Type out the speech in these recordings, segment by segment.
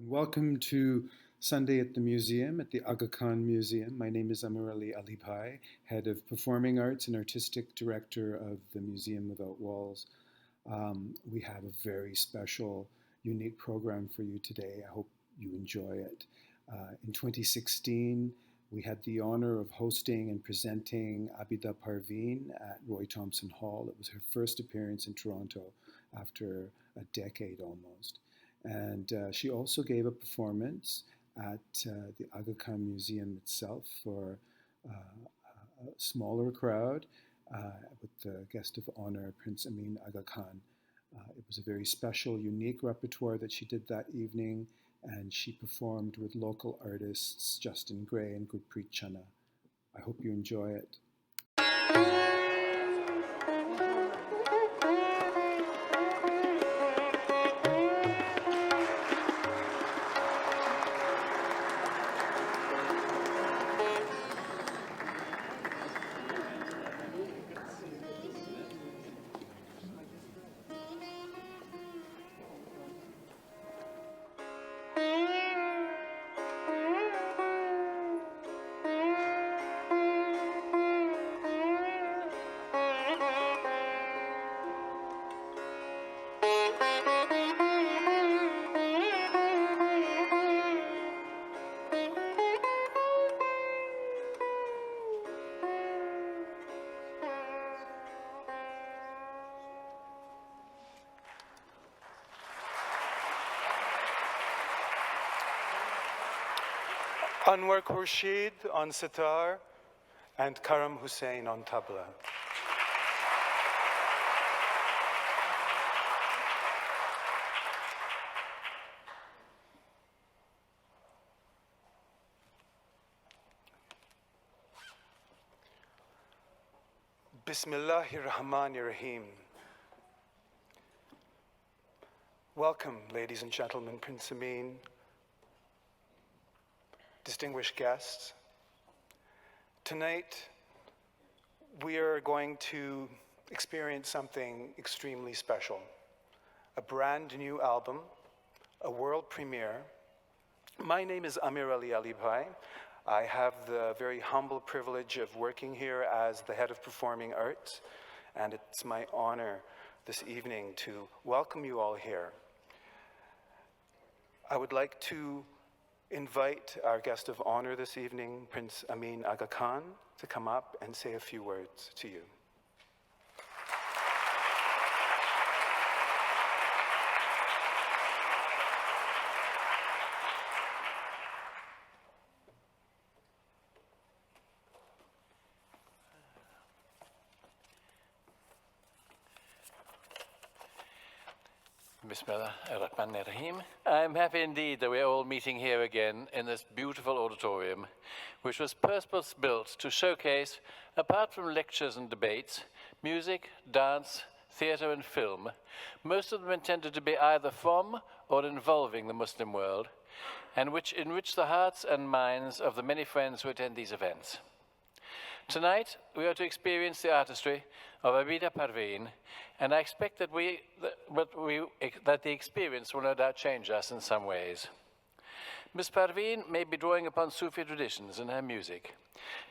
Welcome to Sunday at the Museum, at the Aga Khan Museum. My name is Amirali Alibai, Head of Performing Arts and Artistic Director of the Museum Without Walls. We have a very special, unique program for you today. I hope you enjoy it. In 2016, we had the honor of hosting and presenting Abida Parveen at Roy Thompson Hall. It was her first appearance in Toronto after a decade almost. And she also gave a performance at the Aga Khan Museum itself for a smaller crowd with the guest of honor, Prince Amin Aga Khan. It was a very special, unique repertoire that she did that evening, and she performed with local artists Justin Gray and Gurpreet Channa. I hope you enjoy it. Anwar Khurshid on sitar and Karam Hussain on tabla. Bismillahir Rahmanir Rahim. Welcome, ladies and gentlemen, Prince Amin, distinguished guests. Tonight, we are going to experience something extremely special. A brand new album, a world premiere. My name is Amirali Alibai. I have the very humble privilege of working here as the head of performing arts, and it's my honor this evening to welcome you all here. I would like to invite our guest of honor this evening, Prince Amin Aga Khan, to come up and say a few words to you. Bismillahirrahmanirrahim. I'm happy indeed that we're all meeting here again in this beautiful auditorium, which was purpose-built to showcase, apart from lectures and debates, music, dance, theater and film, most of them intended to be either from or involving the Muslim world, and which enrich the hearts and minds of the many friends who attend these events. Tonight, we are to experience the artistry of Abida Parveen, and I expect that the experience will no doubt change us in some ways. Miss Parveen may be drawing upon Sufi traditions in her music,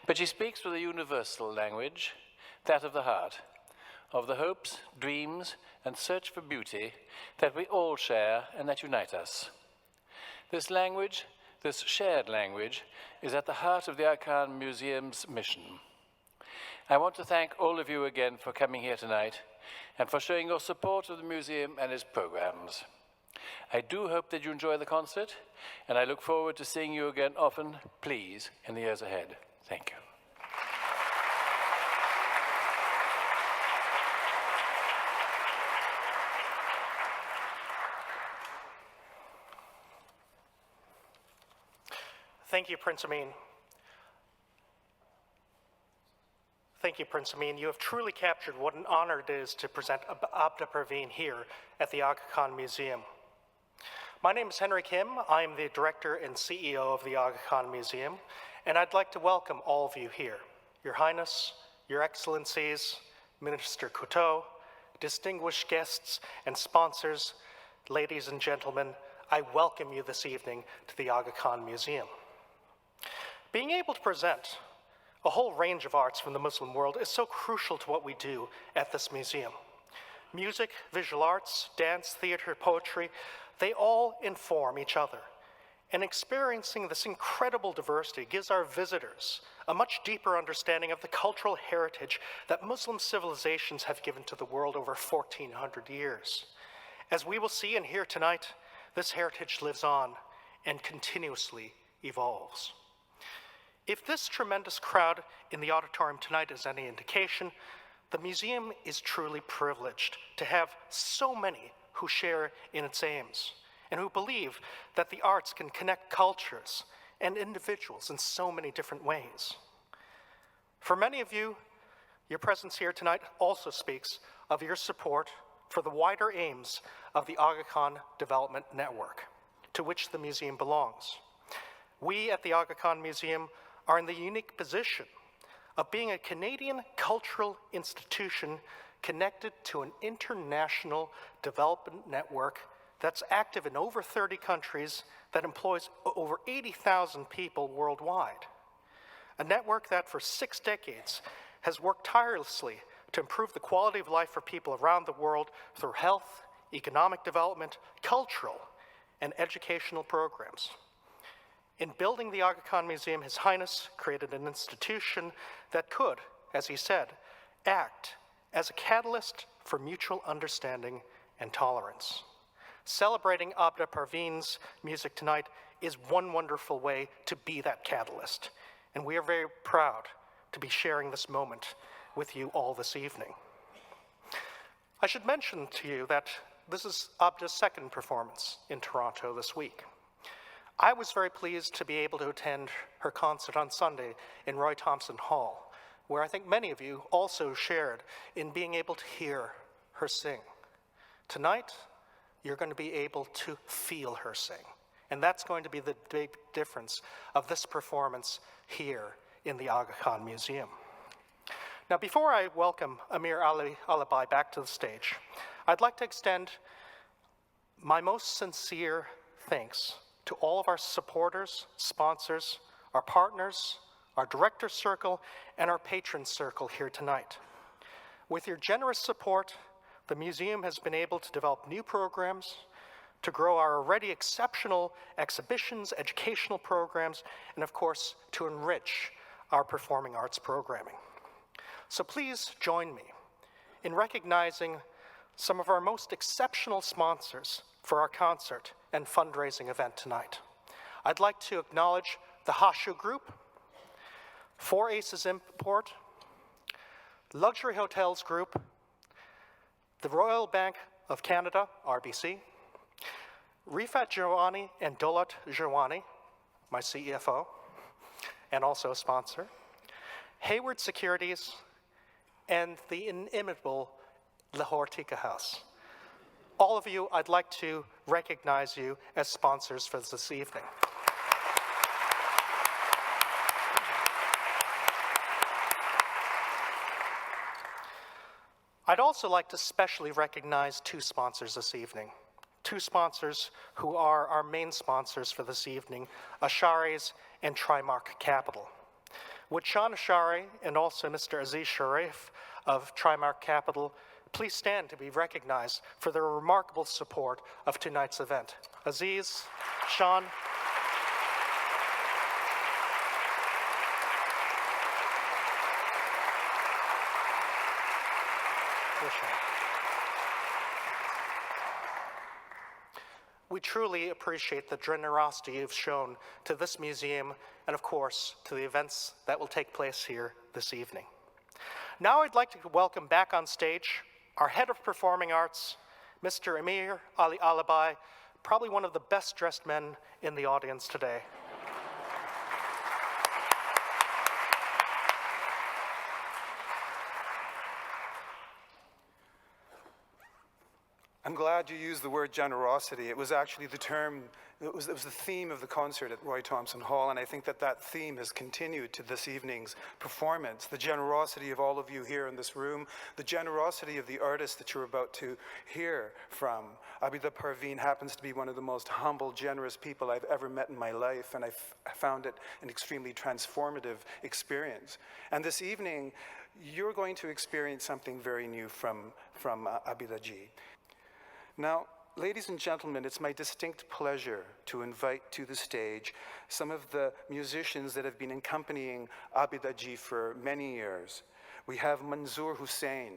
but she speaks with a universal language, that of the heart, of the hopes, dreams, and search for beauty that we all share and that unite us. This language, this shared language, is at the heart of the Aga Khan Museum's mission. I want to thank all of you again for coming here tonight and for showing your support of the museum and its programs. I do hope that you enjoy the concert, and I look forward to seeing you again often, please, in the years ahead. Thank you. Thank you, Prince Amin. Thank you, Prince Amin. You have truly captured what an honor it is to present Abida Parveen here at the Aga Khan Museum. My name is Henry Kim. I am the director and CEO of the Aga Khan Museum, and I'd like to welcome all of you here. Your Highness, Your Excellencies, Minister Couteau, distinguished guests and sponsors, ladies and gentlemen, I welcome you this evening to the Aga Khan Museum. Being able to present a whole range of arts from the Muslim world is so crucial to what we do at this museum. Music, visual arts, dance, theater, poetry, they all inform each other. And experiencing this incredible diversity gives our visitors a much deeper understanding of the cultural heritage that Muslim civilizations have given to the world over 1,400 years. As we will see and hear tonight, this heritage lives on and continuously evolves. If this tremendous crowd in the auditorium tonight is any indication, the museum is truly privileged to have so many who share in its aims and who believe that the arts can connect cultures and individuals in so many different ways. For many of you, your presence here tonight also speaks of your support for the wider aims of the Aga Khan Development Network, to which the museum belongs. We at the Aga Khan Museum are in the unique position of being a Canadian cultural institution connected to an international development network that's active in over 30 countries that employs over 80,000 people worldwide. A network that for 6 decades has worked tirelessly to improve the quality of life for people around the world through health, economic development, cultural, and educational programs. In building the Aga Khan Museum, His Highness created an institution that could, as he said, act as a catalyst for mutual understanding and tolerance. Celebrating Abda Parveen's music tonight is one wonderful way to be that catalyst, and we are very proud to be sharing this moment with you all this evening. I should mention to you that this is Abda's second performance in Toronto this week. I was very pleased to be able to attend her concert on Sunday in Roy Thompson Hall, where I think many of you also shared in being able to hear her sing. Tonight, you're going to be able to feel her sing, and that's going to be the big difference of this performance here in the Aga Khan Museum. Now, before I welcome Amir Ali Alibai back to the stage, I'd like to extend my most sincere thanks to all of our supporters, sponsors, our partners, our director circle, and our patron circle here tonight. With your generous support, the museum has been able to develop new programs, to grow our already exceptional exhibitions, educational programs, and of course, to enrich our performing arts programming. So please join me in recognizing some of our most exceptional sponsors for our concert and fundraising event tonight. I'd like to acknowledge the Hashu Group, Four Aces Import, Luxury Hotels Group, the Royal Bank of Canada, RBC, Rifat Jirwani and Dolat Jirwani, my CFO, and also a sponsor, Hayward Securities, and the inimitable Lahore Tikka House. All of you, I'd like to recognize you as sponsors for this evening. I'd also like to specially recognize two sponsors this evening. Two sponsors who are our main sponsors for this evening, Ashari's and Trimark Capital. Would Sean Ashari and also Mr. Aziz Sharif of Trimark Capital please stand to be recognized for their remarkable support of tonight's event. Aziz, Sean. We truly appreciate the generosity you've shown to this museum and, of course, to the events that will take place here this evening. Now I'd like to welcome back on stage our Head of Performing Arts, Mr. Amir Ali Alibai, probably one of the best dressed men in the audience today. I'm glad you used the word generosity. It was actually the term, it was the theme of the concert at Roy Thompson Hall, and I think that that theme has continued to this evening's performance. The generosity of all of you here in this room, the generosity of the artist that you're about to hear from. Abida Parveen happens to be one of the most humble, generous people I've ever met in my life, and I found it an extremely transformative experience. And this evening, you're going to experience something very new from Abida ji. Now, ladies and gentlemen, it's my distinct pleasure to invite to the stage some of the musicians that have been accompanying Abida ji for many years. We have Manzoor Hussain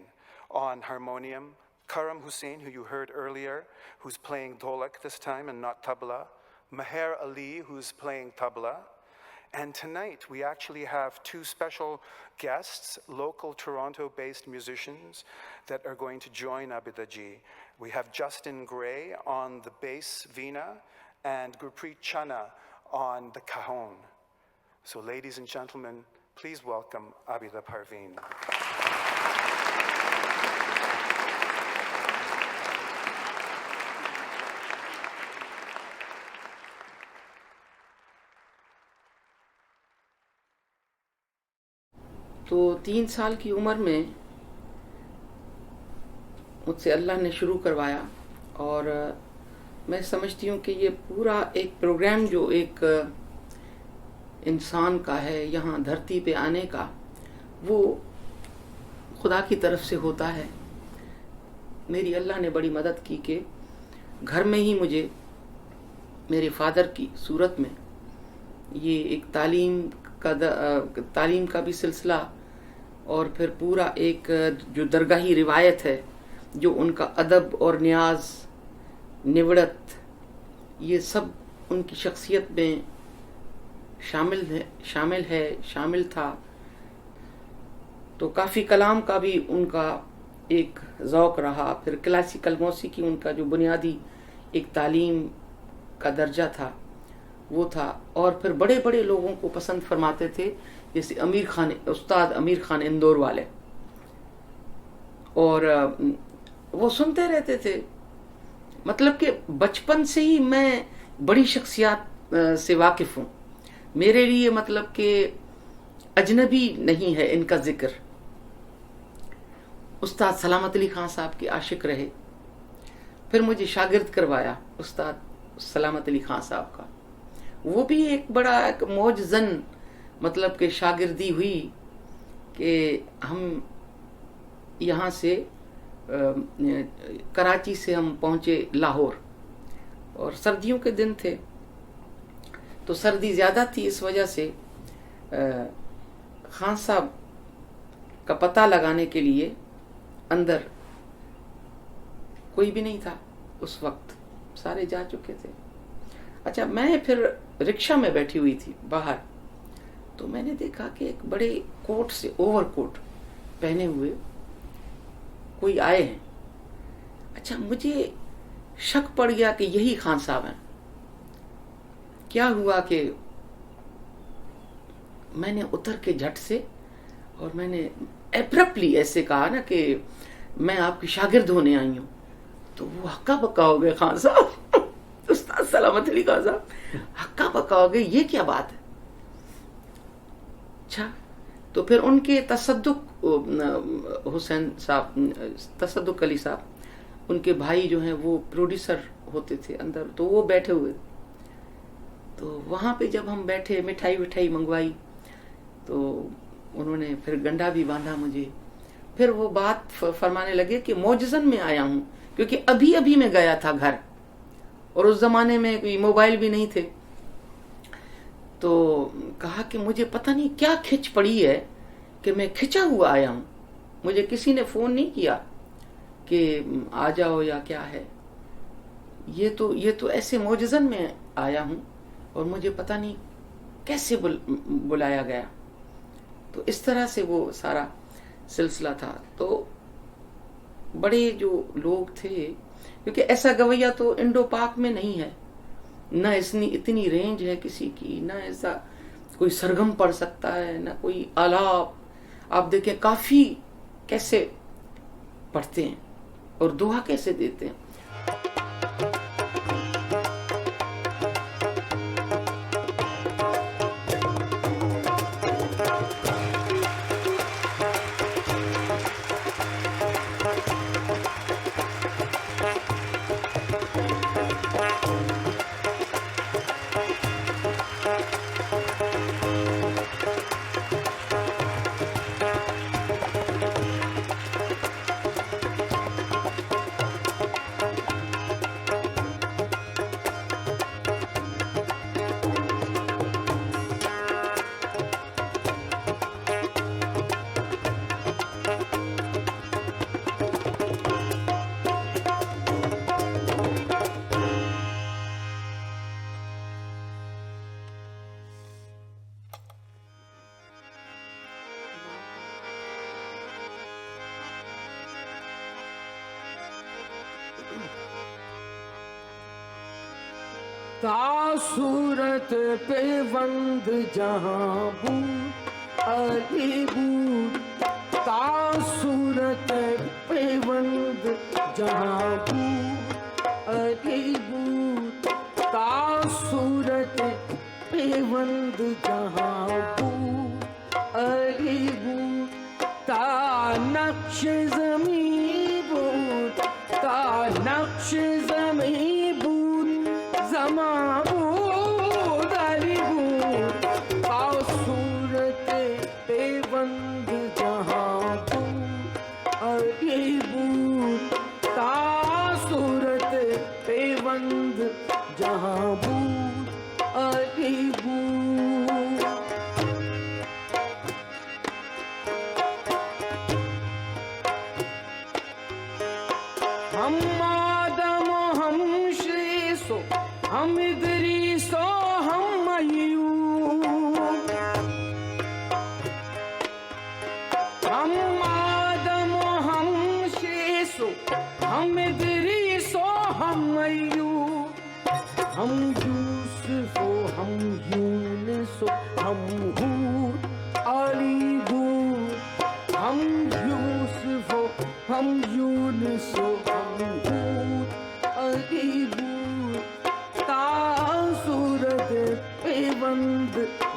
on harmonium, Karam Hussain, who you heard earlier, who's playing dholak this time and not tabla, Meher Ali, who's playing tabla. And tonight, we actually have two special guests, local Toronto-based musicians that are going to join Abida ji. We have Justin Gray on the bass vina and Gurpreet Chana on the cajon. So ladies and gentlemen, please welcome Abida Parveen. तो 3 साल की उम्र में मुझसे अल्लाह ने शुरू करवाया और मैं समझती हूँ कि ये पूरा एक प्रोग्राम जो एक इंसान का है यहाँ धरती पे आने का, वो खुदा की तरफ से होता है। मेरी अल्लाह ने बड़ी मदद की कि घर में ही मुझे मेरे फादर की सूरत में ये एक तालीम का भी सिलसिला और फिर पूरा एक जो दरगाही रिवायत है, जो उनका अदब और न्याज, निवड़त, ये सब उनकी शख्सियत में शामिल था। तो काफ़ी कलाम का भी उनका एक ज़ौक़ रहा। फिर क्लासिकल मौसीकी उनका जो बुनियादी एक तालीम का दर्जा था वो था। और फिर बड़े बड़े लोगों को पसंद फरमाते थे, जैसे उस्ताद अमीर खान इंदौर वाले, और वो सुनते रहते थे। मतलब कि बचपन से ही मैं बड़ी शख्सियत से वाकिफ़ हूँ। मेरे लिए मतलब कि अजनबी नहीं है इनका जिक्र। उस्ताद सलामत अली खान साहब के आशिक रहे। फिर मुझे शागिर्द करवाया उस्ताद सलामत अली खान साहब का। वो भी एक बड़ा एक मौजज़न मतलब कि शागिर्दी हुई कि हम यहाँ से कराची से हम पहुँचे लाहौर, और सर्दियों के दिन थे तो सर्दी ज़्यादा थी, इस वजह से खान साहब का पता लगाने के लिए अंदर कोई भी नहीं था उस वक्त, सारे जा चुके थे। अच्छा, मैं फिर रिक्शा में बैठी हुई थी बाहर, तो मैंने देखा कि एक बड़े कोट से ओवरकोट पहने हुए कोई आए हैं। अच्छा, मुझे शक पड़ गया कि यही खान साहब हैं। क्या हुआ कि मैंने उतर के झट से और मैंने एब्रप्टली ऐसे कहा ना कि मैं आपकी शागिर्द होने आई हूँ। तो वो हक्का बक्का हो गए खान साहब, उस्ताद सलामत अली खान साहब हक्का बक्का हो गए, ये क्या बात है। अच्छा, तो फिर उनके तसद्दुक हुसैन साहब, तसद्दुक अली साहब, उनके भाई जो हैं वो प्रोड्यूसर होते थे अंदर, तो वो बैठे हुए। तो वहाँ पे जब हम बैठे, मिठाई विठाई मंगवाई, तो उन्होंने फिर गंडा भी बांधा मुझे। फिर वो बात फरमाने लगे कि मौजज़न में आया हूँ, क्योंकि अभी अभी मैं गया था घर, और उस ज़माने में कोई मोबाइल भी नहीं थे। तो कहा कि मुझे पता नहीं क्या खिंच पड़ी है कि मैं खिंचा हुआ आया हूँ, मुझे किसी ने फ़ोन नहीं किया कि आ जाओ या क्या है। ये तो ऐसे मौजज़न में आया हूँ और मुझे पता नहीं कैसे बुलाया गया। तो इस तरह से वो सारा सिलसिला था। तो बड़े जो लोग थे, क्योंकि ऐसा गवैया तो इंडो पाक में नहीं है, ना इतनी रेंज है किसी की, ना ऐसा कोई सरगम पढ़ सकता है, ना कोई आलाप। आप देखें काफ़ी कैसे पढ़ते हैं और दुआ कैसे देते हैं। तासूरत पे बंद जहां बूट अली बूट तासूरत पे बंद जहां बूट अली बूट तासूरत पे बंद जहां बूट अली बूट ता नक्श ज़मीं बूट ता नक्श ज़मीं बूट ज़माबूद अली बूट तासूरत पे बंद जहां बूट अली बूट तासूरत पे बंद जहां बूट अली बूट हम आदम हम शीसो हम इदरीसो हम अय्यूब हम आदम हम शीसो हम इदरीसो हम अय्यूब हम यूसुफो हम यूनुसो हम हूद अली बूट हम यूसुफो हम यूनुसो हम हूद अली बूट तासूरत पे बंद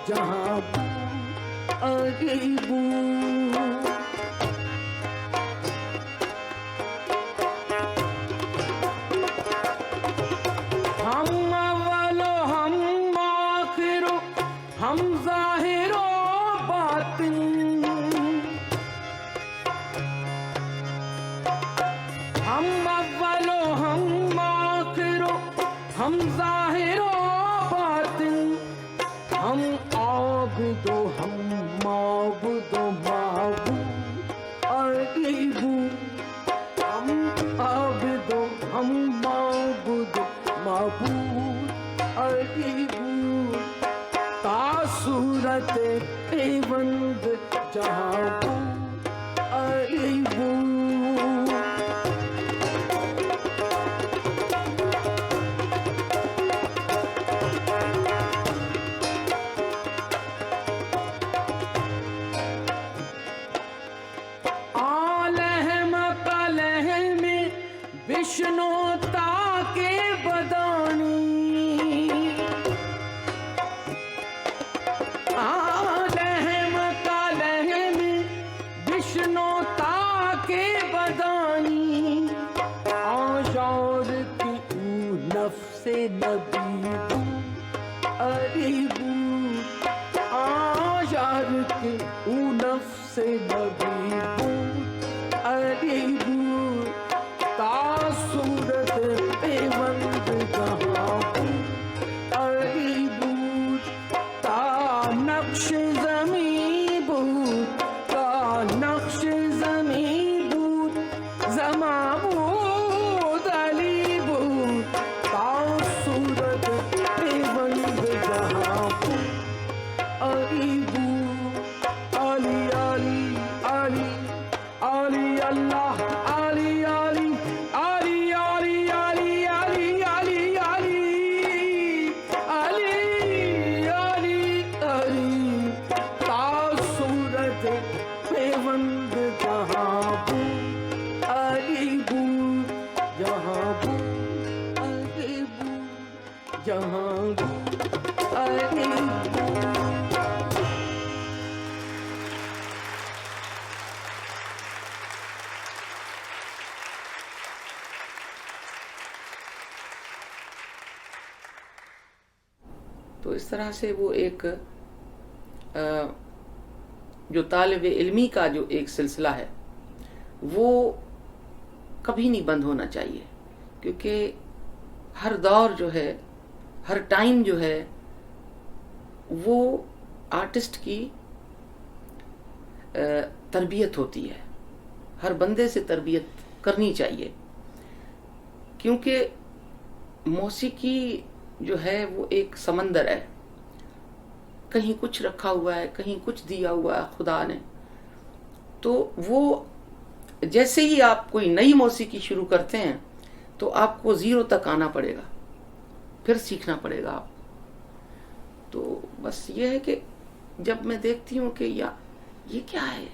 जहां बूट अली बूट हम अव्वलो हम आखिरो हम ज़ाहिरो बातिन हम अव्वलो हम आखिरो हम ज़ाहिरो बातिन हम आबिदो हम माबुदो माबूद अली बूट हम आबिदो हम माबुदो माबूद अली बूट तासूरत पे बंद जहां बूट अली बूट विष्णुता के बदानी लहम का लहम विष्णुता के बदानी आशार की नफ्से नबी अली बूट आशार की नफ्से नबी अली बूट तासूरत पे बंद जहां बूट अली बूट ता नक्श ज़मीं बूट ता नक्श ज़मीं बूट ज़माबूद अली बूट तासूरत पे बंद जहां बूट अली बूट अली अली अली अली अल्लाह अली अली अली अली अली अली अली अली अली अली तासूरत पे बंद जहां बूट अली बूट जहां बूट अली बूट जहां बूट अली बूट तो इस तरह से वो एक जो तालिब इल्मी का जो एक सिलसिला है वो कभी नहीं बंद होना चाहिए, क्योंकि हर दौर जो है, हर टाइम जो है, वो आर्टिस्ट की तरबियत होती है। हर बंदे से तरबियत करनी चाहिए, क्योंकि मौसीकी जो है वो एक समंदर है। कहीं कुछ रखा हुआ है, कहीं कुछ दिया हुआ है खुदा ने। तो वो जैसे ही आप कोई नई मौसीकी शुरू करते हैं तो आपको ज़ीरो तक आना पड़ेगा। फिर सीखना पड़ेगा आप। तो बस ये है कि जब मैं देखती हूँ कि ये क्या है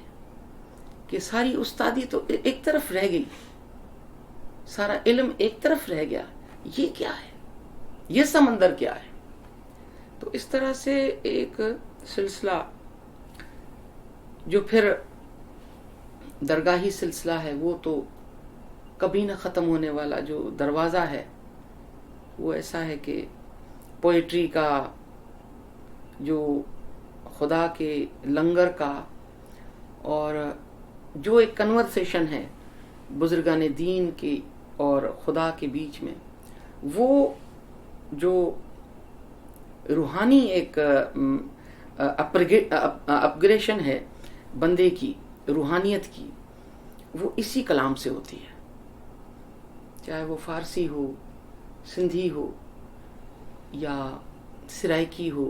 कि सारी उस्तादी तो एक तरफ रह गई, सारा इल्म एक तरफ रह गया, ये क्या है, ये समंदर क्या है। तो इस तरह से एक सिलसिला जो फिर दरगाही सिलसिला है, वो तो कभी ना ख़त्म होने वाला जो दरवाज़ा है, वो ऐसा है कि पोइट्री का, जो खुदा के लंगर का, और जो एक कन्वर्सेशन है बुजुर्गान दीन की और खुदा के बीच में, वो जो रूहानी एक अपग्रेशन है बंदे की, रूहानियत की, वो इसी कलाम से होती है, चाहे वो फारसी हो, सिंधी हो, या सराइकी हो,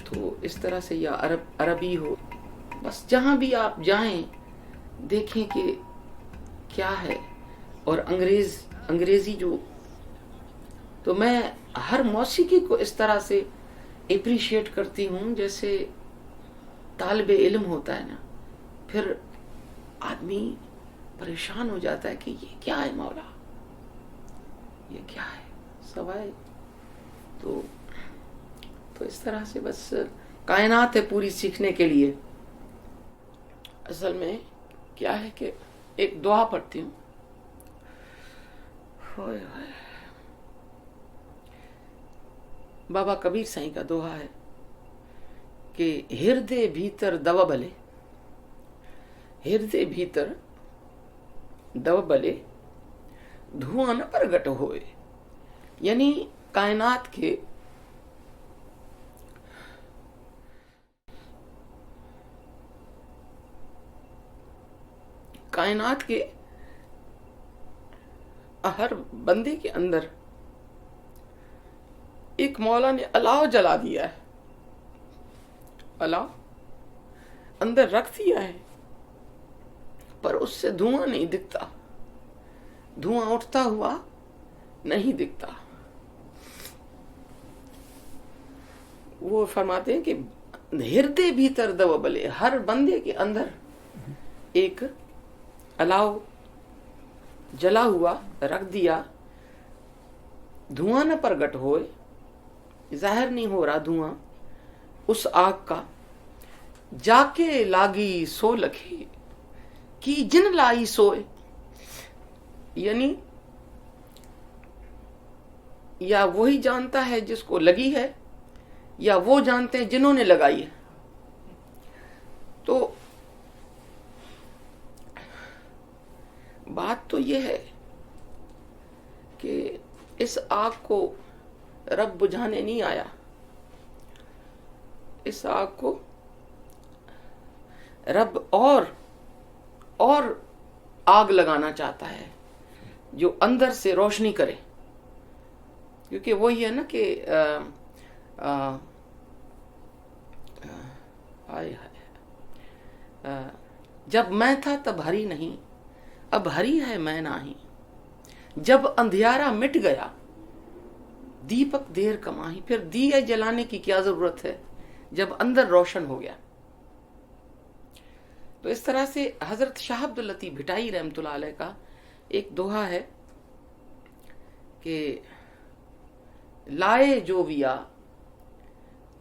तो इस तरह से, या अरबी हो। बस जहाँ भी आप जाएं देखें कि क्या है। और अंग्रेज़ी जो, तो मैं हर मौसीकी को इस तरह से एप्रिशिएट करती हूँ जैसे तालिब इल्म होता है ना, फिर आदमी परेशान हो जाता है कि ये क्या है मौला, ये क्या है सवाए। तो इस तरह से बस कायनात है पूरी सीखने के लिए। असल में क्या है कि एक दुआ पढ़ती हूँ, बाबा कबीर साईं का दोहा है कि हृदय भीतर दवा बले, हृदय भीतर दवा बले धुआं न प्रगट होए। यानी कायनात के हर बंदे के अंदर एक मौला ने अलाव जला दिया है, अलाव अंदर रख दिया है, पर उससे धुआं नहीं दिखता, धुआं उठता हुआ नहीं दिखता। वो फरमाते हैं कि हृदय भीतर दवा बले, हर बंदे के अंदर एक अलाव जला हुआ रख दिया, धुआं न प्रगट होए, जाहिर नहीं हो रहा धुआं उस आग का। जाके लागी सो लखे कि जिन लाई सोए। यानी या वही जानता है जिसको लगी है, या वो जानते हैं जिन्होंने लगाई है। तो बात तो यह है कि इस आग को रब बुझाने नहीं आया, इस आग को रब और आग लगाना चाहता है जो अंदर से रोशनी करे। क्योंकि वही है ना कि जब मैं था तब हरी नहीं, अब हरी है मैं नाही। जब अंधियारा मिट गया दीपक देर कमाही। फिर दिए जलाने की क्या जरूरत है जब अंदर रोशन हो गया। तो इस तरह से हजरत शाह अब्दुल लतीफ भिटाई रहमतुल्लाह अलैह का एक दोहा है कि लाए जो विया,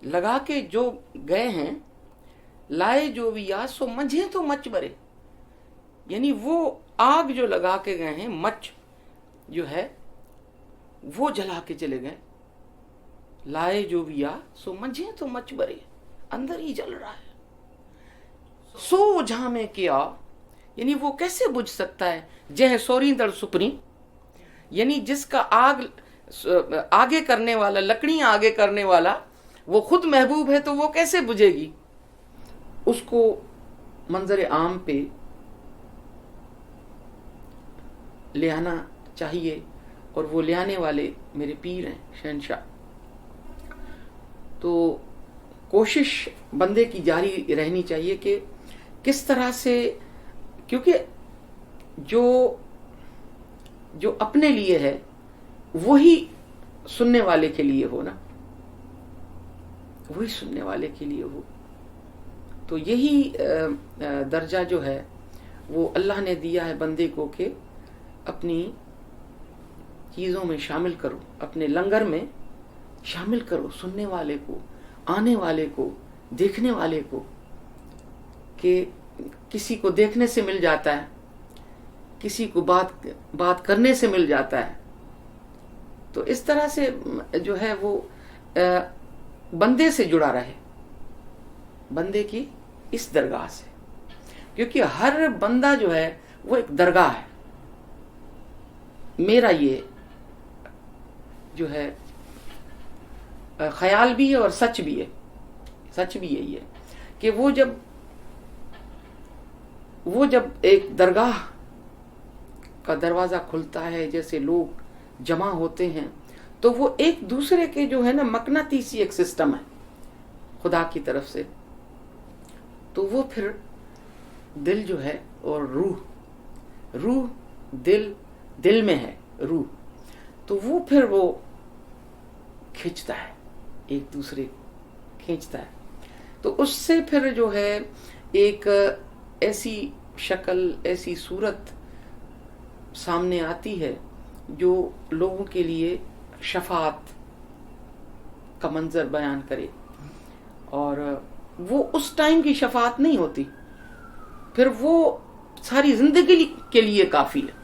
लगा के जो गए हैं, लाए जो विया सो मंझे तो मच बरे। यानी वो आग जो लगा के गए हैं, मच जो है वो जला के चले गए। लाए जो विया सो मंझे तो मच बरे, अंदर ही जल रहा है। सो जहां में किया, यानी वो कैसे बुझ सकता है। जह सोरी दड़ सुपनी, यानी जिसका आग आगे करने वाला, लकड़ियां आगे करने वाला वो खुद महबूब है, तो वो कैसे बुझेगी। उसको मंजर आम पे ले आना चाहिए, और वो ले आने वाले मेरे पीर हैं, शहनशाह। तो कोशिश बंदे की जारी रहनी चाहिए कि किस तरह से, क्योंकि जो अपने लिए है वही सुनने वाले के लिए हो ना, वही सुनने वाले के लिए हो। तो यही दर्जा जो है वो अल्लाह ने दिया है बंदे को कि अपनी चीज़ों में शामिल करो, अपने लंगर में शामिल करो सुनने वाले को, आने वाले को, देखने वाले को। कि किसी को देखने से मिल जाता है, किसी को बात करने से मिल जाता है। तो इस तरह से जो है वो बंदे से जुड़ा रहे, बंदे की इस दरगाह से, क्योंकि हर बंदा जो है वो एक दरगाह है। मेरा ये जो है ख्याल भी है और सच भी है, सच भी यही है कि वो जब एक दरगाह का दरवाज़ा खुलता है, जैसे लोग जमा होते हैं, तो वो एक दूसरे के जो है ना मकनातीसी एक सिस्टम है खुदा की तरफ से। तो वो फिर दिल जो है और रूह दिल में है रूह, तो वो फिर वो खींचता है, एक दूसरे को खींचता है। तो उससे फिर जो है एक ऐसी शक्ल, ऐसी सूरत सामने आती है जो लोगों के लिए शफाअत का मंजर बयान करे। और वो उस टाइम की शफाअत नहीं होती, फिर वो सारी जिंदगी के लिए काफी है,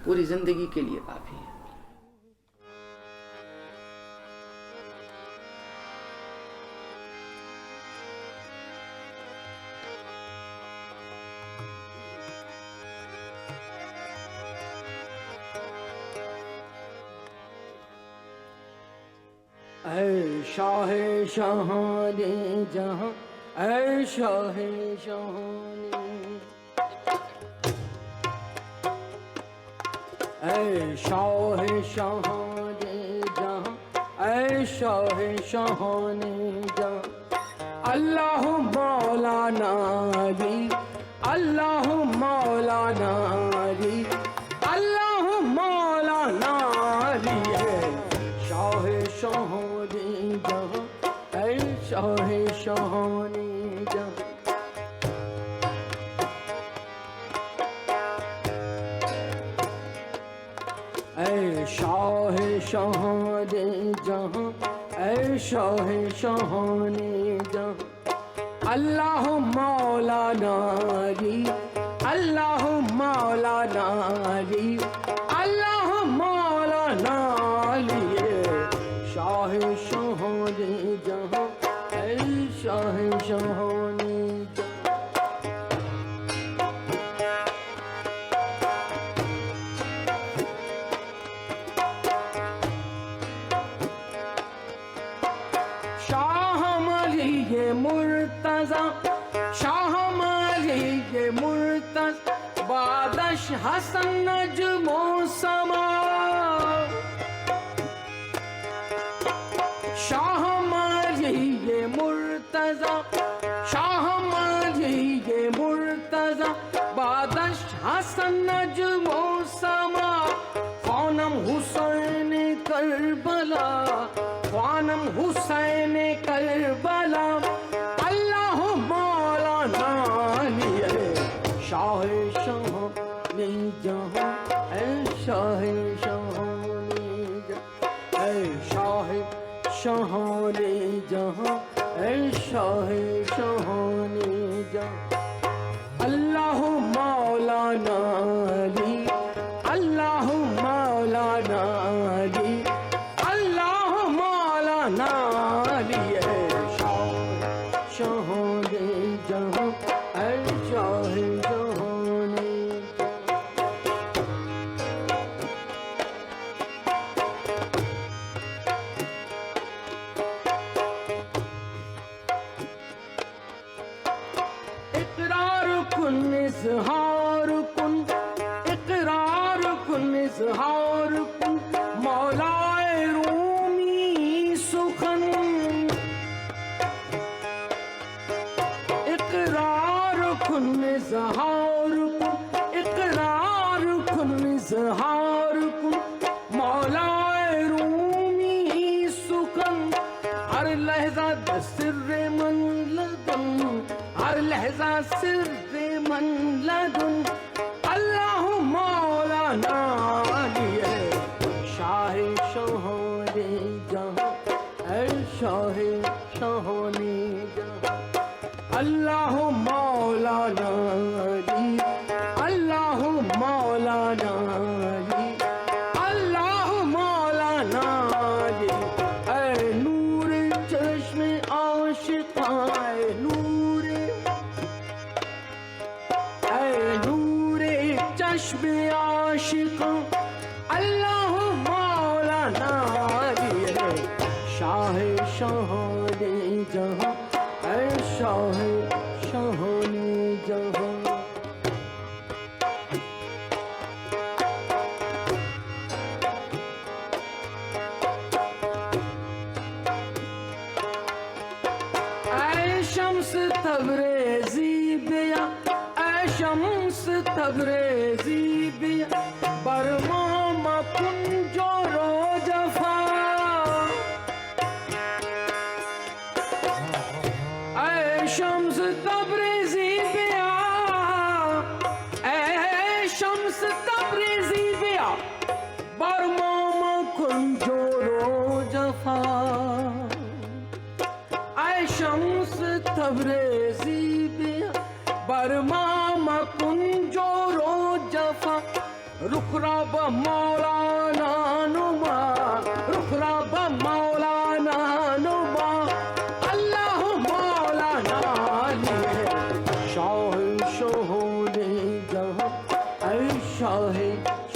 पूरी जिंदगी के लिए काफी है। ऐ शाहे शाहाने जहां, ऐ शाहे शाहाने, ऐ शाहे शाहाने जहां, ऐ शाहे शाहाने जहां। अल्लाह मौलाना अली, अल्लाह मौलाना अली, अल्लाह मौलाना अली है शाहे शाहाने जहां, ऐ शाहे शाहाने जहां। ऐ शाहे शाहाने जहां, ऐ शाहे शाहाने जहां। अल्लाह मौलाना अली, अल्लाह मौलाना अली, अल्लाह मौलाना अली शाहे शाहाने जहां, ऐ शाहे शाहाने जहां। शाह अली ये मुर्तज़ा, शाह अली ये मुर्तज़ा, बादश हसन नजमो समा। शाह अली ये मुर्तज़ा, शाह अली ये मुर्तज़ा, बादश हसन नजमो समा। ख्वानम हुसैन करबला, ख्वानम हुसैन करबला, अल्लाह मौलाना अली शाहे शाहाने जहां, ऐ शाहे शाहाने जहां, ऐ शाहे शाहाने जहां, ऐ शाहे शाहाने जहां। अल्लाह मौलाना अली, अल्लाह मौलाना अली, अल्लाह मौलाना अली शाहाने जहां, ऐ शाहे शाहाने इकरार कुन इज़हार कुन, इकरार कुन इज़हार कुन, मौलाए रूमी सुखन। इकरार कुन इज़हार कुन, इकरार कुन इज़हार कुन, मौला लहजा सिर्रे मन लदुन, हर लहजा सिर्रे मन लदुन, अल्लाह मौलाना लिए शाह शोहने जहां, ऐ शाह शोहने जहां, अल्लाह मौलाना अली, अल्लाह मौलाना अली, अल्लाह मौलाना अली, ऐ नूर चश्मे आशिक़ा, ऐ नूर चश्मे आशिक़ा, अल्लाह मौलाना अली, शाह शोहने जहां, ऐ शाह शोहने जहां। ऐ शम्स तबरेज़ी बिया, ऐ शम्स तबरेज़ी बिया, बरमाम कुंजो रोजफा, ऐ शम्स तबरेज़ी बिया, ऐ शम्स तबरेज़ी बिया, बरमाम कुंजो रोजफा, ऐ शम्स तबरेज़ी बिया, बरमाम कुंजो रोजफा, रुखरा ब मौलाना नुमा, रुखरा ब मौलाना नुमा, अल्लाह मौलाना लिए शाह शोहने जहां, ऐ शाह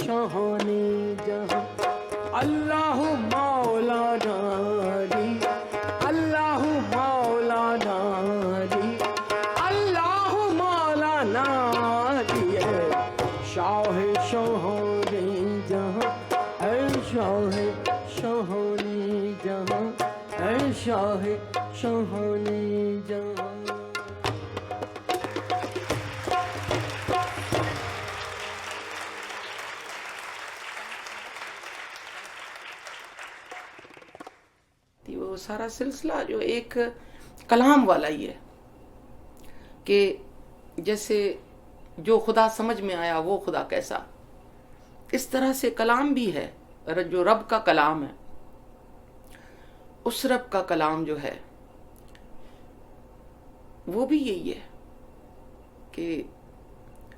शोहने जहां, अल्लाह मौलाना अली, अल्लाह मौलाना अली, अल्लाह मौलाना अली, शाह शोहने जहां, ऐ शाह शोहने जहां, ऐ शाह शोहने जहां। वो सारा सिलसिला जो एक कलाम वाला ही है कि जैसे जो खुदा समझ में आया वो खुदा कैसा, इस तरह से कलाम भी है। जो रब का कलाम है, उस रब का कलाम जो है वो भी यही है कि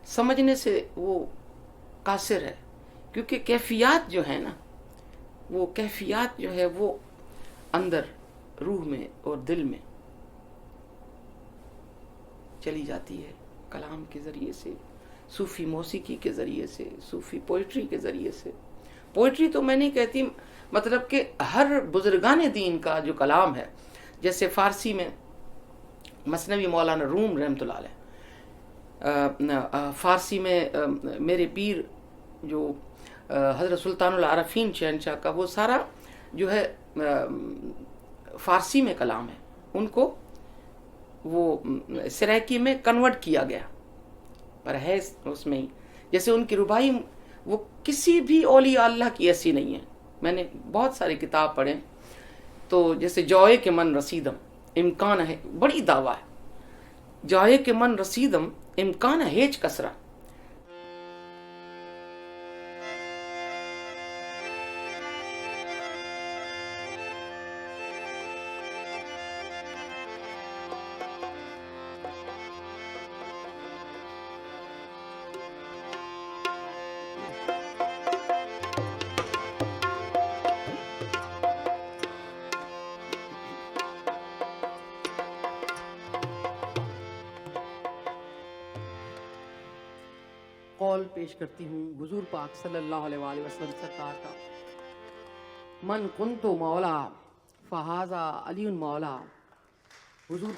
समझने से वो कासिर है, क्योंकि कैफियत जो है ना, वो कैफियत जो है वो अंदर रूह में और दिल में चली जाती है कलाम के ज़रिए से, सूफ़ी मौसीकी के ज़रिए से, सूफ़ी पोइट्री के ज़रिए से। पोइट्री तो मैं नहीं कहती, मतलब कि हर बुज़ुर्गान दीन का जो कलाम है, जैसे फ़ारसी में मसनवी मौलाना रूम रहमतुल्लाह अलैह, फ़ारसी में मेरे पीर जो हज़रत सुल्तानुल आरफ़ीन शहंशाह का वो सारा जो है फ़ारसी में कलाम है, उनको वो सराइकी में कन्वर्ट किया गया, पर है उसमें ही। जैसे उनकी रुबाई वो किसी भी औलिया अल्लाह की ऐसी नहीं है। मैंने बहुत सारी किताब पढ़े, तो जैसे जौए के मन रसीदम इम्कान है, बड़ी दावा है, जौए के मन रसीदम इम्कान है हेज कसरा। कौल पेश करती हूँ हुजूर पाक सल्लल्लाहु अलैहि वसल्लम सरकार का। मन कुंतो मौला फहाजा अलीउन मौला। हुजूर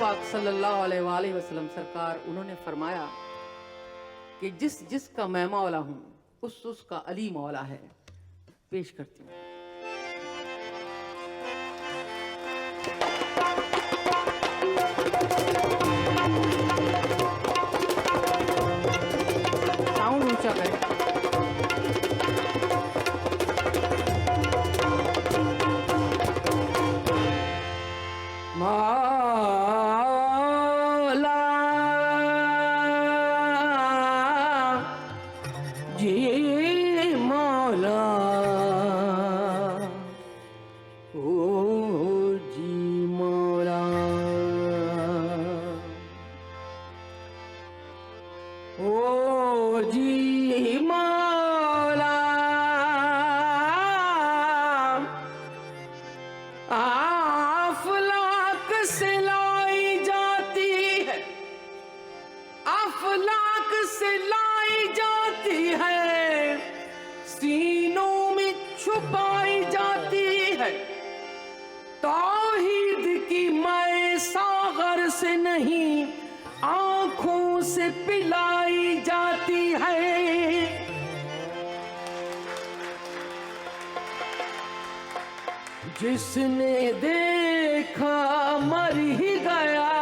पाक सल्लल्लाहु अलैहि वसल्लम सरकार, उन्होंने फरमाया कि जिसका मैं मौला हूँ उसका अली मौला है। पेश करती हूँ। साउंड ऊंचा करें। पाई जाती है, तौहीद की मैं सागर से नहीं आंखों से पिलाई जाती है। जिसने देखा मर ही गया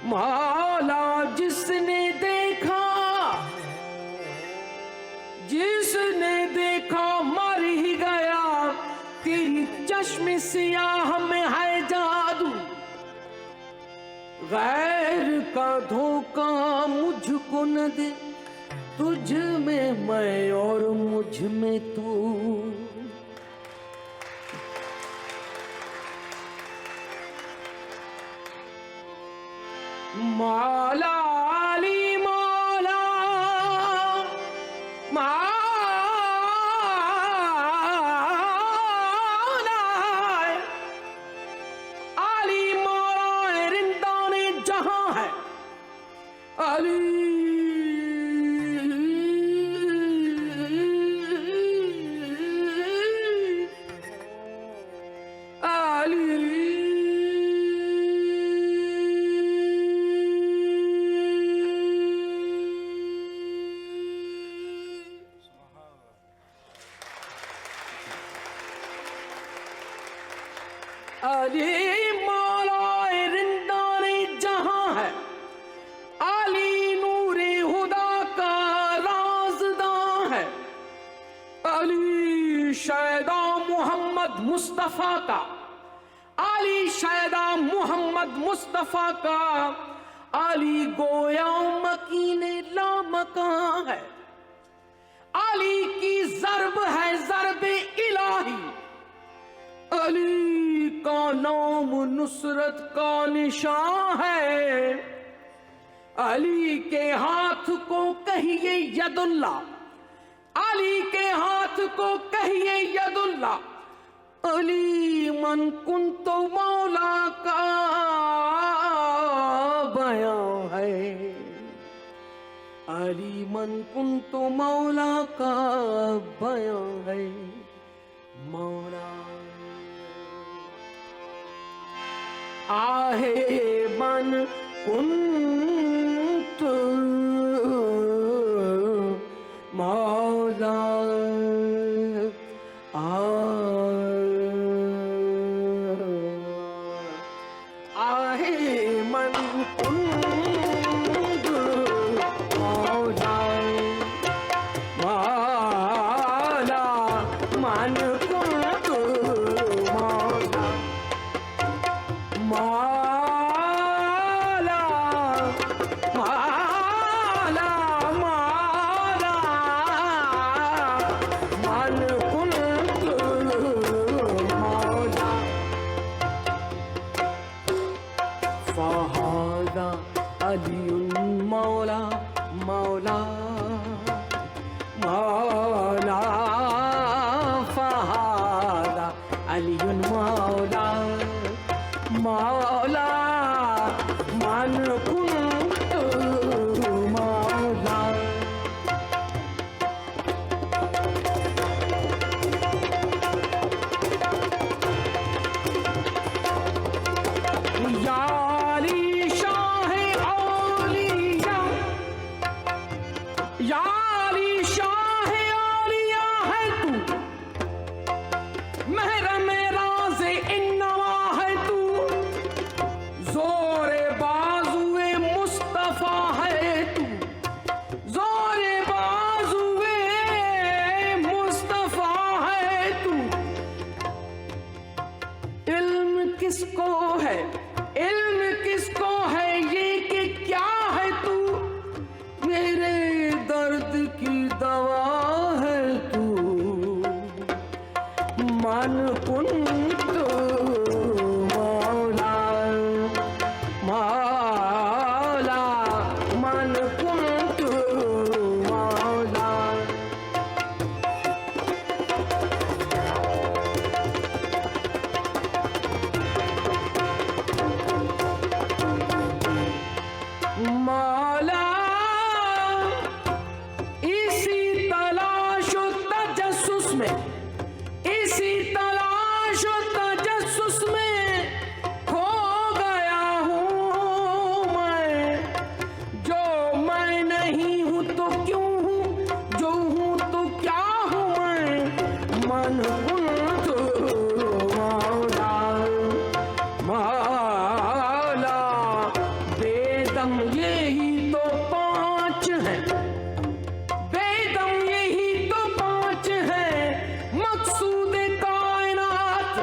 मौला, जिसने देखा मर ही गया। तेरी चश्मे सियाह में है जादू, गैर का धोखा मुझको न दे, तुझ में मैं और मुझ में तू। मौला अली मौला मौला अली मौला रिंदाने जहां है। अली अली मौला रिंदाने जहां है। अली नूरे हुदा का राज़दां है। अली शैदा मोहम्मद मुस्तफ़ा का, अली शैदा मोहम्मद मुस्तफ़ा का। अली गोया मकीने लामकां है। अली की ज़र्ब है ज़र्ब इलाही। अली का नाम नुसरत का निशान है। अली के हाथ को कहिए यदुल्ला, अली के हाथ को कहिए यदुल्ला। अली मन कुन तो मौला का बयां है। अली मन कुन तो मौला का बयां है। मौला आहे मन कुंत मौला आहे मन कुंत मौला मौला मन कुंत मौला मौला मौला मौला मन कुंत मौला। फहादा अली मौला मौला मौला। फहादा अली मौला मौला मन कुंत मौला। या अली शाह औलिया, या अली शाह औलिया है तू। महरम राज़े इन्नमा है तू। जोरे बाजुए मुस्तफ़ा है तू। जोरे बाजुए मुस्तफ़ा है तू। इल्म किसको है, इल्म किसको है ये कि क्या है तू। मेरे दर्द की दवा है तू। मन कुंत मौला मौला मन कुंत मौला। मौला इसी तलाश तजस्सुस में किसी तलाश तजस्सुस में खो गया हूँ मैं। जो मैं नहीं हूँ तो क्यों हूँ, जो हूँ तो क्या हूँ मैं। मन कुंत मौला मौला वेदम यही तो पांच है, वेदम यही तो पांच है। मकसूद कायनात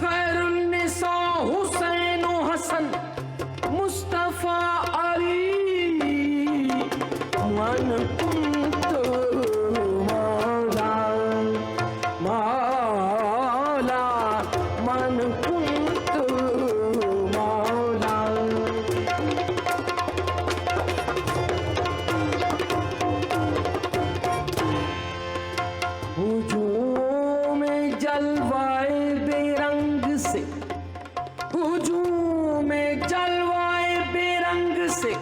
खैरुन्निसा हुसैन हसन मुस्तफा अली। मन कुंत मौला मौला मन कुंत मौला। हुजूम जलवाए बेरंग से, हुजूम जलवाए बेरंग से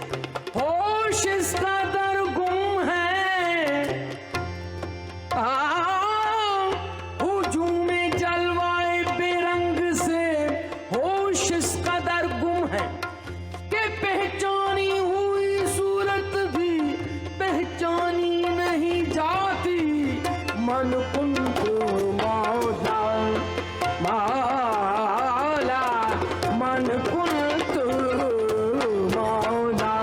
होश इसका दर गुम है। हुजूम जलवाए बेरंग से होश इसका दर गुम है कि पहचानी हुई सूरत भी पहचानी नहीं जाती। मन कुंत मौला मौला मन कुंत मौला।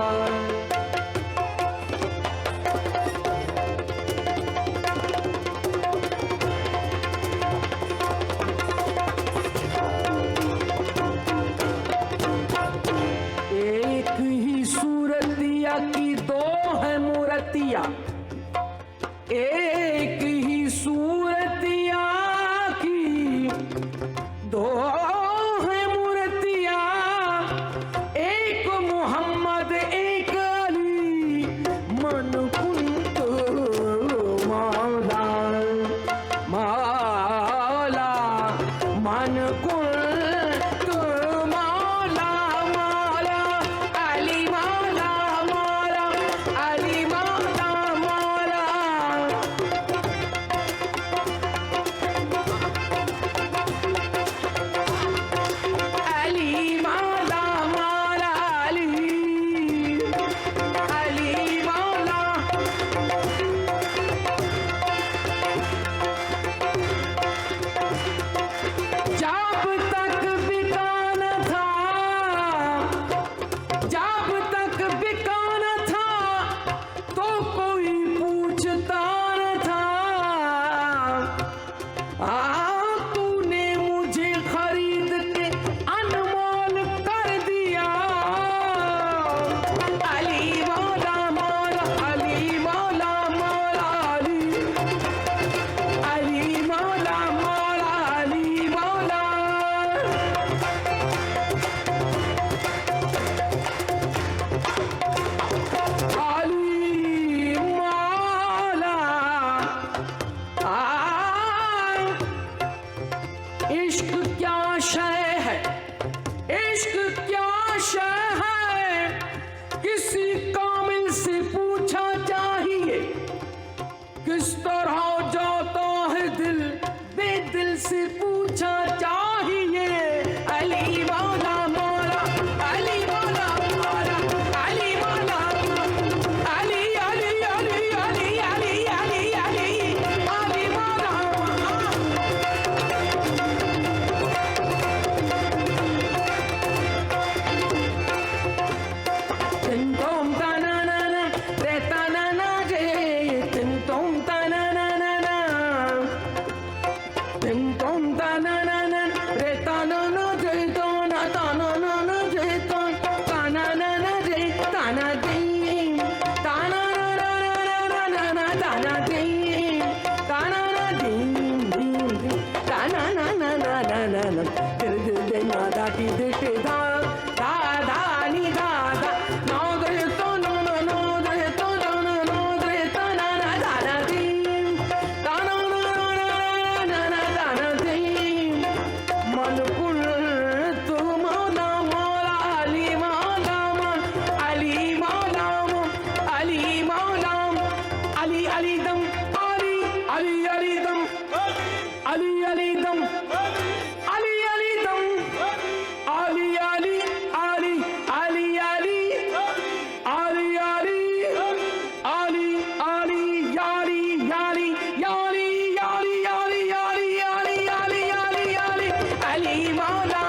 एक ही सूरतिया की दो है मूर्तियां, एक ही सूरतिया की दो है मूर्तियां। एक मोहम्मद एक अली। मन कुंत मौला मौला मन कुंत मौला मौला अली मौला मौला अली मौला मौला। अली मौला मौला अली अली मौला। जब तक बिका न था, जब तक बिका न था तो कोई पूछता न था। तूने मुझे खरीद के अनमोल कर दिया। अली मौला मौला अली मौला मौला अली अली मौला मौला अली मौला। अली मौला इश्क क्या शय है, इश्क क्या शय है। किसी कामिल से पूछा चाहिए किस तरह जाता है दिल, बेदिल से पूछा चाहिए। अली मौला मौला अली मौला मौला अली मौला अली अली अली अली अली अली अली अली मौला। तिन तोम तना ना ना रे तना ना रे तिन तोम तना ना ना ना तिन तोम तना ना ना रे तना ना रे तना तना ना ना रे तना ना ना रे तना दे तना ना ना ना ना ना तना दे तना ना दे तना ना ना ना ना ना ना दिल दिल दे ना दाटी दे दा दा दा नी दा दा नो दे तो नो नो नो दे तो नो नो नो दे तो ना ना दा ना दे दा नो नो नो ना ना दा ना दे। मन कुंत मौला मौला अली मौला अली मौला अली मौला अली अली दम अली अली अली दम अली अली दम अली अली दम अली अली अली अली अली अली अली अली अली यारी यारी यारी यारी यारी यारी यारी यारी यारी यारी अली मौला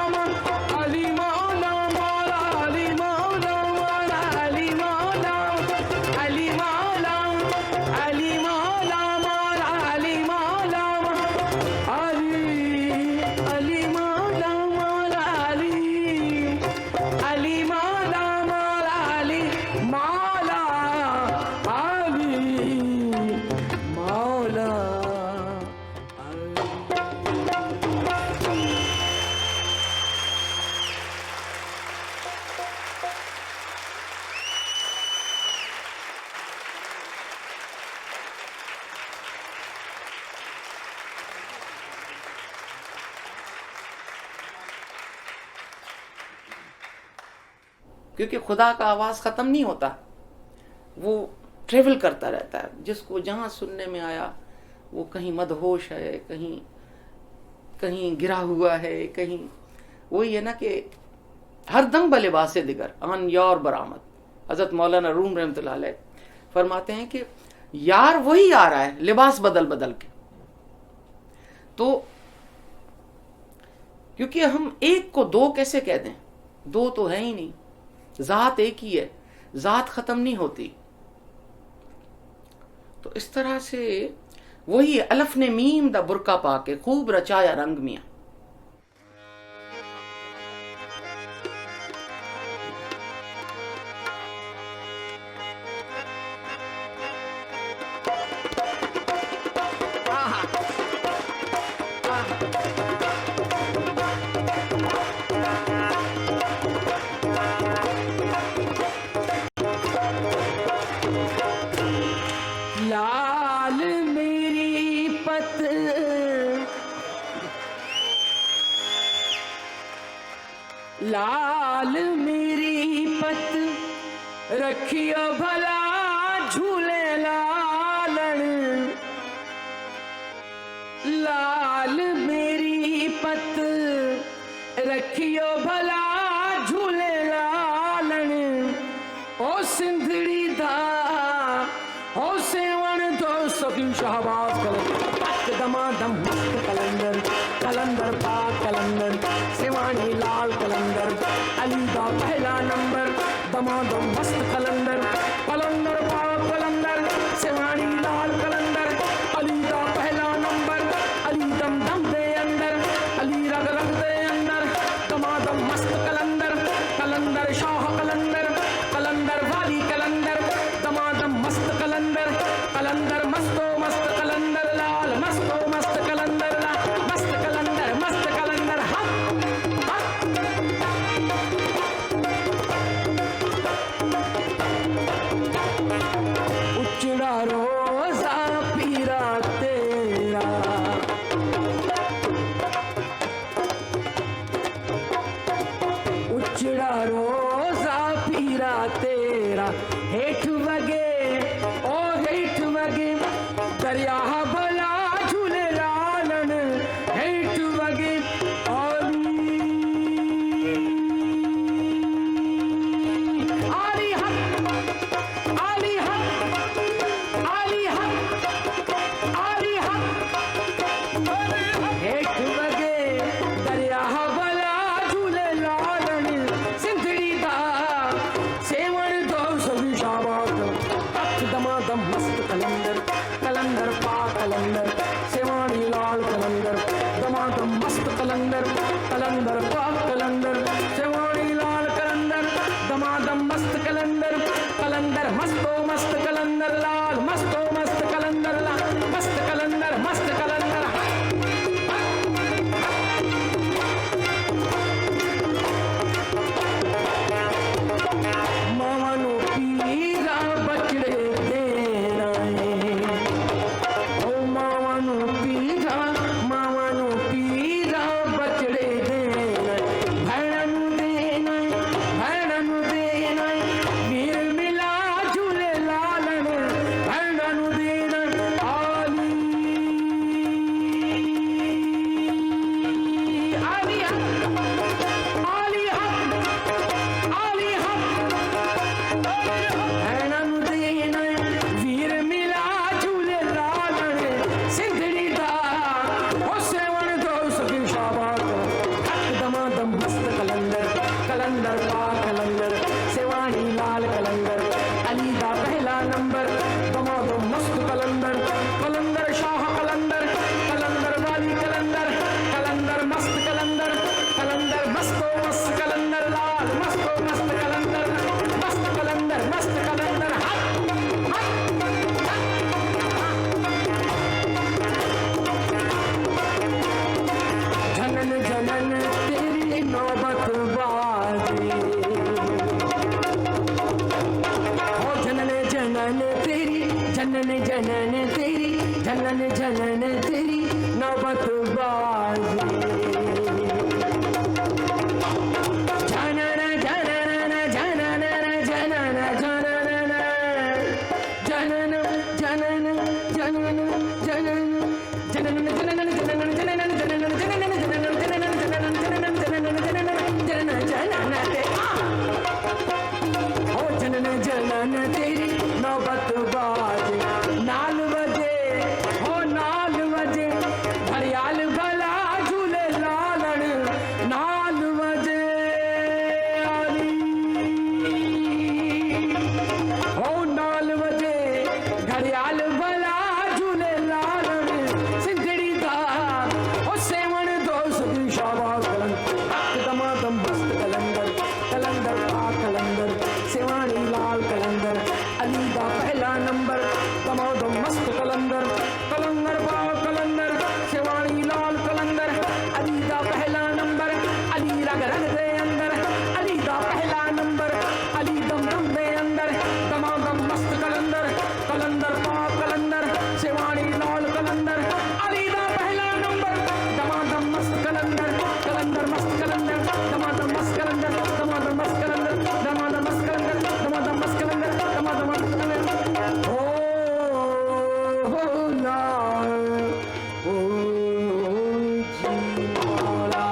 अली मौला मौला अली मौला मौला अली मौला अली मौला अली मौला मौला अली मौला अली अली मौला मौला अली अली मौला मौला अली मौला अली मौला क्योंकि खुदा का आवाज खत्म नहीं होता, वो ट्रेवल करता रहता है। जिसको जहां सुनने में आया वो कहीं मदहोश है, कहीं कहीं गिरा हुआ है, कहीं वही है ना कि हर दम बलिबासे दिगर आन यार बरामद। हजरत मौलाना रूम रहमतुल्लाह अलैह फरमाते हैं कि यार वही आ रहा है लिबास बदल बदल के। तो क्योंकि हम एक को दो कैसे कह दें, दो तो है ही नहीं, जात एक ही है, जात खत्म नहीं होती। तो इस तरह से वही अलफ ने मीम दा बुरका पाके खूब रचाया रंग मियां। लाल मेरी पत लाल मेरी पत रखियो भला झूले लालन। लाल मेरी पत रखियो भला झूले लालन। ओ सिंधड़ी दा ओ सेवण दो सभी शहबाज कलंदर दमादम मस्त कलंदर कलंदर पा कलंदर सेवानी लाल कलंदर अली दा पहला नंबर दमादम मस्त कलंदर कलंदर पा कलंदर सेवानी लाल कलंदर अली दा पहला नंबर अली दम दम दे अंदर अली रग रग दे अंदर दमादम मस्त कलंदर कलंदर शाह कलंदर कलंदर वाली कलंदर दमादम मस्त कलंदर कलंदर मस्तो मस्त कलंदर लाल मस्तो मस्त कलंदर लाल मस्त कलंदर हम उचड़ा रोजा पीरा तेरा उचड़ा रोजा पीरा तेरा हेठ वगे ओ हेठ वगे दरिया भला झूले लालन हेठ वगे आली हक आली हक आली हक आली हक हेठ वगे दरिया भला झूले लालन सिंधड़ी दा सेवण दो सभी शाबाद अख दमादम मस्त कलंदर कलंदर पा कलंदर सेवानी लाल कलंदर दमादम मस्त कलंदर कलंदर पा कलंदर सेवानी लाल कलंदर दमादम मस्त कलंदर कलंदर मस्तो मस्त कलंदर लाल मस्तो मस्त कलंदर लाल मस्त कलंदर मस्त कलंदर मावनो पीरा बचड़े तेरा ओ मावनो पीरा बचड़े देना भैणनु देना वीर मिला झूले लालन भैणनु देना आली नौबत बाजी जनन जनन जनन जनन जनन जनन जनन जनन जनन जनन जनन तेरी नौबत बाजे 9 बजे हो 9 बजे घड़ियाल भला झूले लालण 9 बजे आली हो 9 बजे घड़ियाल भला झूले लालण सिंधड़ी दा ओ सेवण दोस्त शाबाश कलंदर दमादम मस्त कलंदर कलंदर आ कलंदर सेवानी लाल कलंदर अली दा पहला नंबर दमादम मस्त कलंदर कलंदर बा कलंदर सेवानी लाल कलंदर अली दा पहला नंबर अली रग रग दे अंदर अली दा पहला नंबर अली दम दम दे अंदर दमादम मस्त कलंदर कलंदर बा कलंदर सेवानी लाल कलंदर अली दा पहला नंबर दमादम मस्त कलंदर कलंदर मस्त कलंदर दमादम मस्त कलंदर दमादम मस्त कलंदर दमादम मस्त कलंदर दमादम मस्त कलंदर दमादम मस्त कलंदर ओ ला ओ जी मौला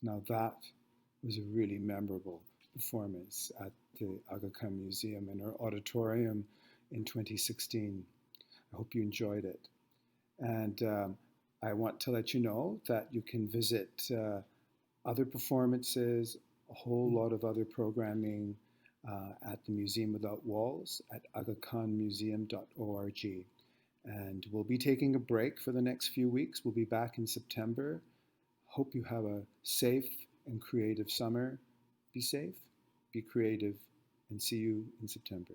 Now that was a really memorable performance at the Aga Khan Museum in our auditorium in 2016. I hope you enjoyed it. And I want to let you know that you can visit other performances, a whole lot of other programming at the Museum Without Walls at agakhanmuseum.org. And we'll be taking a break for the next few weeks. We'll be back in September. Hope you have a safe and creative summer. Be safe, be creative, and see you in September.